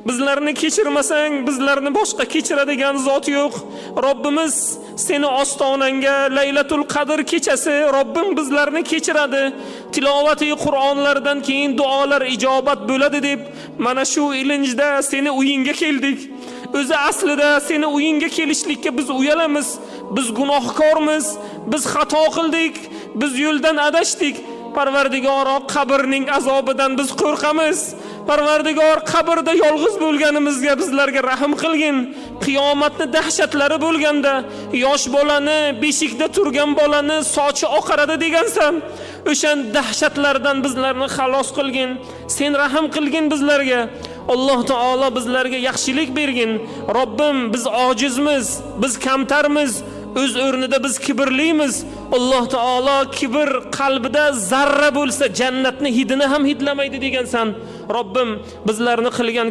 Bizlarni kechirmasang, bizlarni boshqa kechiradigan zot yo'q. Robbimiz, seni ostonangga Laylatul Qadr kechasi Robbim bizlarni kechiradi. Tilovati Qur'onlardan keyin duolar ijobat bo'ladi deb mana shu ilinjda seni uyingga keldik. O'zi aslida seni uyingga kelishlikka biz uyalamiz. Biz gunohkormiz, biz xato qildik, biz yo'ldan adashdik. Parvardigoro, qabrning azobidan biz qo'rqamiz. Parvardigor, qabrda yolg'iz bo'lganimizga bizlarga rahim qilgin. Qiyomatning dahshatlari bo'lganda yosh bolani, beshikda turgan bolani sochi oqaradi degansan. O'shan dahshatlardan bizlarni xalos qilgin. Sen rahim qilgin bizlarga. Alloh taolo bizlarga yaxshilik bergin. Robbim, biz ojizmiz, biz kamtarmiz. O'z o'rnida biz kibrlimiz. Alloh taolo kibr qalbida zarra bo'lsa jannatni hidini ham hidlamaydi degansan. Robbim, bizlarni qilgan